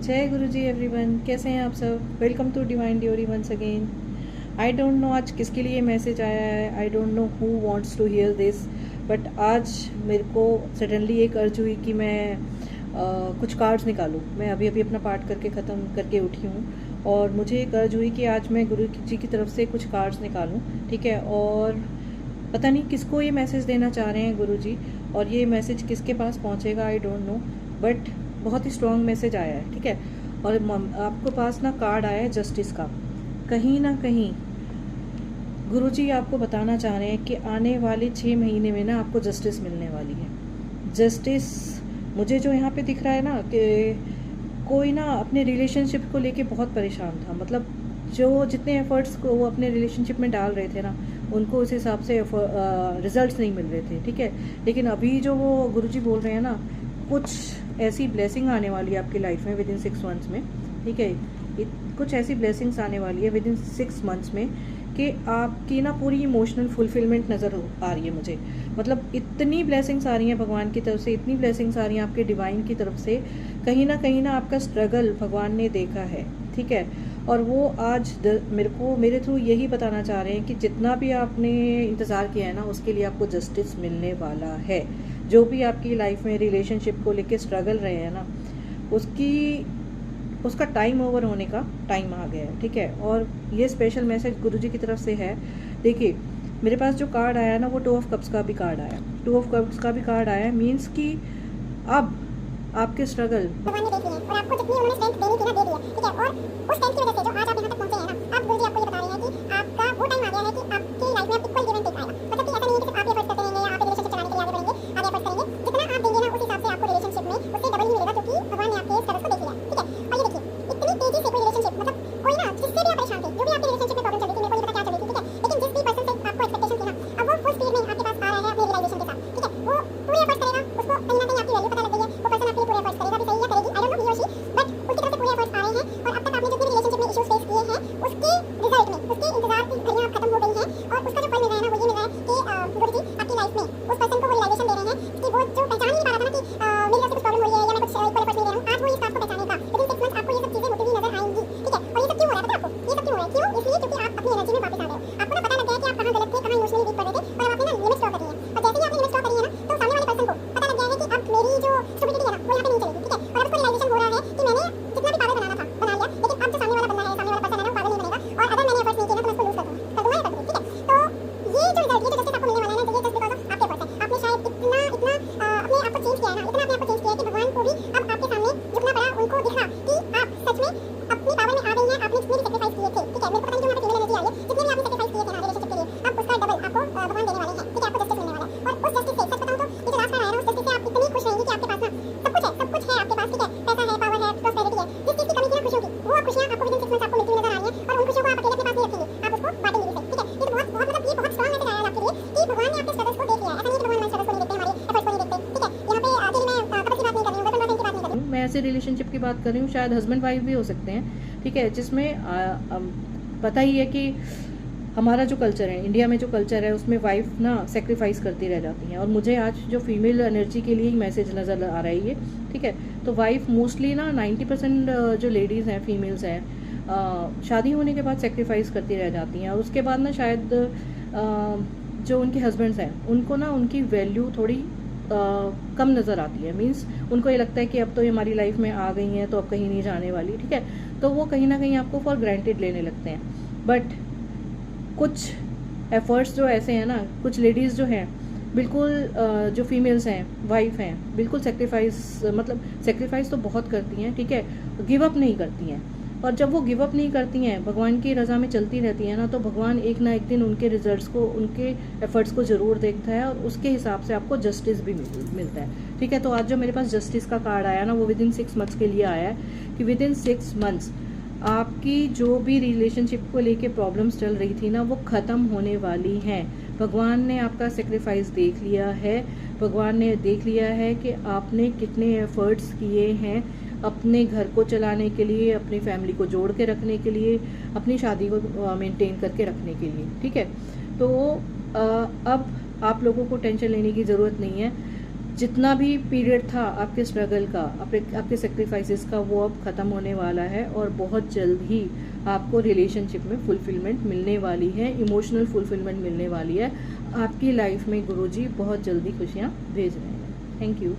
जय गुरु जी एवरीवन, कैसे हैं आप सब। Welcome to divine diary once again. I don't know आज किसके लिए मैसेज आया है, I don't know who wants to hear this, but आज मेरे को सडनली एक अर्ज हुई कि मैं कुछ कार्ड्स निकालूं। मैं अभी अभी अपना पाठ करके ख़त्म करके उठी हूँ और मुझे एक अर्ज हुई कि आज मैं गुरु जी की तरफ से कुछ कार्ड्स निकालूं, ठीक है। और पता नहीं किसको ये मैसेज देना चाह रहे हैं गुरु जी, और ये मैसेज किसके पास पहुँचेगा आई डोंट नो, बट बहुत ही स्ट्रॉन्ग मैसेज आया है, ठीक है। और आपको पास ना कार्ड आया है जस्टिस का। कहीं ना कहीं गुरुजी आपको बताना चाह रहे हैं कि आने वाले 6 महीने में ना आपको जस्टिस मिलने वाली है। जस्टिस मुझे जो यहाँ पे दिख रहा है ना कि कोई ना अपने रिलेशनशिप को लेके बहुत परेशान था, मतलब जो जितने एफर्ट्स को वो अपने रिलेशनशिप में डाल रहे थे ना, उनको उस हिसाब से रिजल्ट्स नहीं मिल रहे थे, ठीक है। लेकिन अभी जो वो गुरुजी बोल रहे हैं ना, कुछ ऐसी ब्लेसिंग आने वाली है आपकी लाइफ में विद इन 6 मंथ्स में, ठीक है। कुछ ऐसी ब्लेसिंग्स आने वाली है विद इन 6 मंथ्स में कि आपकी ना पूरी इमोशनल फुलफिलमेंट नज़र आ रही है मुझे। मतलब इतनी ब्लेसिंग्स आ रही हैं भगवान की तरफ से, इतनी ब्लेसिंग्स आ रही हैं आपके डिवाइन की तरफ से। कहीं ना आपका स्ट्रगल भगवान ने देखा है, ठीक है। और वो आज मेरे थ्रू यही बताना चाह रहे हैं कि जितना भी आपने इंतज़ार किया है ना, उसके लिए आपको जस्टिस मिलने वाला है। जो भी आपकी लाइफ में रिलेशनशिप को लेके स्ट्रगल रहे हैं ना, उसका टाइम ओवर होने का टाइम आ गया है, ठीक है। और ये स्पेशल मैसेज गुरुजी की तरफ से है। देखिए मेरे पास जो कार्ड आया ना, वो 2 ऑफ कप्स का भी कार्ड आया, 2 ऑफ कप्स का भी कार्ड आया, मीन्स कि अब आपके स्ट्रगल भगवान ने देख लिए और आपको जितनी उन्होंने स्ट्रेंथ देनी थी ना, दे दिया, ठीक है। और उस स्ट्रेंथ की वजह से जो आज आप यहाँ तक पहुंचे हैं ना, आप गुरुजी आपको ये बता रहे हैं कि आपका वो टाइम आ गया है कि आपकी लाइफ में आप इक्वल गिव एंड टेक आएगा। मतलब कि ऐसा नहीं है कि सिर्फ आप एफर्ट्स करते रहेंगे या आप रिलेशनशिप चलाने के लिए आगे बढ़ेंगे, आगे एफर्ट्स करेंगे। जितना आप देंगे ना, उस हिसाब से आपको रिलेशनशिप में उससे डबल ही मिलेगा, क्योंकि भगवान ने आपके स्ट्रगल्स को देख लिया, ठीक है। और ये देखिए इतनी तेजी से कोई रिलेशनशिप, मतलब कोई ना जिससे भी आप परेशान थे, जो भी आपके रिलेशनशिप में प्रॉब्लम चल रही थी, मेरे को नहीं पता क्या चल रही थी, ठीक है। लेकिन जिस भी पर्सन से आपको एक्सपेक्टेशन थी ना, अब वो फुल स्पीड में आपके पास आ रहा है अपने रियलाइजेशन के साथ, ठीक है। वो पूरे एफर्ट्स करेगा, उसको कहीं ना कहीं आपकी वैल्यू पता लग गई है, वो पर्सन आपके लिए पूरे एफर्ट्स करेगा भी सही या करेगी, आई डोंट नो ही और शी, बट उसकी तरफ से पूरे एफर्ट्स आ रहे हैं। और अब तक आपने जितने भी रिलेशनशिप में इश्यूज फेस किए हैं, उसके रिजल्ट में, उसके इंतजार की घड़ियां अब खत्म हो गई हैं और उसका जो फल मिल रहा है ना, वो ये मिल रहा है कि गुरुजी आपकी लाइफ में उस पर्सन को वो रियलाइजेशन दे रहे हैं कि वो जो पहचान ही नहीं पा रहा था ना कि मेरी वजह से कुछ प्रॉब्लम हो रही है या मैं कुछ इक्वल एफर्ट्स नहीं दे रहा हूं, आज वो इस बात को पहचानेगा। विदिन 6 मंथ्स आपको ये सब चीजें होती हुई नजर आएंगी, ठीक है। और ये सब क्यों हो रहा है पता है आपको? ये सब क्यों हो रहा है? क्यों? इसलिए क्योंकि आप अपनी एनर्जी में वापस आ गए हो। आपको ना पता लग गया है कि आप कहां गलत थे, कहां इमोशनली वीक पड़ रहे थे, और अब आपने ना लिमिट ड्रॉ कर दी है। और जैसे ही आपने लिमिट ड्रॉ करी है ना, तो सामने वाले पर्सन को पता लग गया है कि अब मेरी जो स्टुपिडिटी है ना, वो यहाँ पे नहीं चलेगी, ठीक है। और अब उसको रियलाइजेशन हो रहा है कि मैंने जितना भी पागल बनाना था बना लिया, लेकिन अब जो सामने वाला बंदा है, सामने वाला पर्सन है ना, वो पागल नहीं बनेगा। और अगर मैंने एफर्ट्स नहीं किए ना, तो मैं उसको लूज कर दूंगा या कर दूंगी, ठीक है। तो ये जो रिजल्ट, ये जो जस्टिस आपको मिलने वाला है ना, ये जस्ट बिकॉज ऑफ आपके एफर्ट्स है। आपने शायद इतना अपने आप को चेंज किया है ना, इतना अपने आप को चेंज किया है कि भगवान को भी अब आपके सामने झुकना पड़ा, उनको दिखा कि आप सच में अपनी पावर में आ गई हैं। आपने जितने भी सेक्रीफाइस किए थे, ठीक है, मेरे को पता नहीं क्यों यहाँ पे फीमेल एनर्जी आ रही है, जितने भी आपने सेक्रीफाइस किए थे ना रिलेशनशिप के लिए, अब उसका डबल आपको भगवान देने वाले हैं, ठीक है। आपको जस्टिस मिलने वाला है। और उस जस्टिस से सच बताऊं तो ये जो लास्ट बार आया ना, उस जस्टिस से आप इतनी खुश रहेंगी कि आपके पास ना सब कुछ है आपके पास, ठीक है। पैसा है, पावर है, प्रॉस्पेरिटी है। जिस चीज की कमी थी ना खुशियों की, वो अब खुशियां आपको विदिन 6 मंथ्स आपको मिलती हुई नजर आ रही हैं। और उन खुशियों को आप अकेले अपने पास नहीं रखेंगे, आप उसको बांटेंगे भी सही, ठीक है। ये तो बहुत मतलब ये बहुत स्ट्रांग मैसेज आया है आपके लिए कि भगवान ने आपके स्ट्रगल्स को देख लिया है। ऐसा नहीं है कि भगवान हमारे स्ट्रगल्स को नहीं देखते, हमारे एफर्ट्स को नहीं देखते, ठीक है। यहाँ पे अकेले मैं कपल की बात नहीं कर रही हूँ, गर्लफ्रेंड बॉयफ्रेंड की बात नहीं कर रही हूँ, मैं ऐसे रिलेशनशिप की बात कर रही हूँ, शायद हस्बैंड वाइफ भी हो सकते हैं, ठीक है। जिसमें पता ही है कि हमारा जो कल्चर है, इंडिया में जो कल्चर है, उसमें वाइफ ना सेक्रीफाइस करती रह जाती हैं। और मुझे आज जो फीमेल एनर्जी के लिए ही मैसेज नज़र आ रहा है ये, ठीक है। तो वाइफ मोस्टली ना 90% जो लेडीज़ हैं, फीमेल्स हैं, शादी होने के बाद सेक्रीफाइस करती रह जाती हैं। और उसके बाद ना शायद जो उनके हस्बैंड्स हैं, उनको ना उनकी वैल्यू थोड़ी कम नज़र आती है। मीन्स उनको ये लगता है कि अब तो ये हमारी लाइफ में आ गई हैं, तो अब कहीं नहीं जाने वाली, ठीक है। तो वो कहीं ना कहीं आपको फॉर ग्रांटेड लेने लगते हैं। बट कुछ एफर्ट्स जो ऐसे हैं ना, कुछ लेडीज़ जो हैं बिल्कुल जो फीमेल्स हैं, वाइफ हैं, बिल्कुल सेक्रीफाइस तो बहुत करती हैं, ठीक है, गिव अप नहीं करती हैं। और जब वो गिव अप नहीं करती हैं, भगवान की रज़ा में चलती रहती हैं ना, तो भगवान एक ना एक दिन उनके रिजल्ट्स को, उनके एफर्ट्स को ज़रूर देखता है और उसके हिसाब से आपको जस्टिस भी मिलता है, ठीक है। तो आज जो मेरे पास जस्टिस का कार्ड आया ना, वो विद इन 6 मंथ्स के लिए आया है कि विद इन 6 मंथ्स आपकी जो भी रिलेशनशिप को लेके प्रॉब्लम्स चल रही थी ना, वो ख़त्म होने वाली हैं। भगवान ने आपका सेक्रीफाइस देख लिया है। भगवान ने देख लिया है कि आपने कितने एफर्ट्स किए हैं अपने घर को चलाने के लिए, अपनी फैमिली को जोड़ के रखने के लिए, अपनी शादी को मेंटेन करके रखने के लिए, ठीक है। तो अब आप लोगों को टेंशन लेने की ज़रूरत नहीं है। जितना भी पीरियड था आपके स्ट्रगल का, आपके सेक्रीफाइसेस का, वो अब ख़त्म होने वाला है और बहुत जल्द ही आपको रिलेशनशिप में फुलफिलमेंट मिलने वाली है, इमोशनल फुलफिलमेंट मिलने वाली है। आपकी लाइफ में गुरुजी बहुत जल्दी खुशियाँ भेज रहे हैं। Thank you.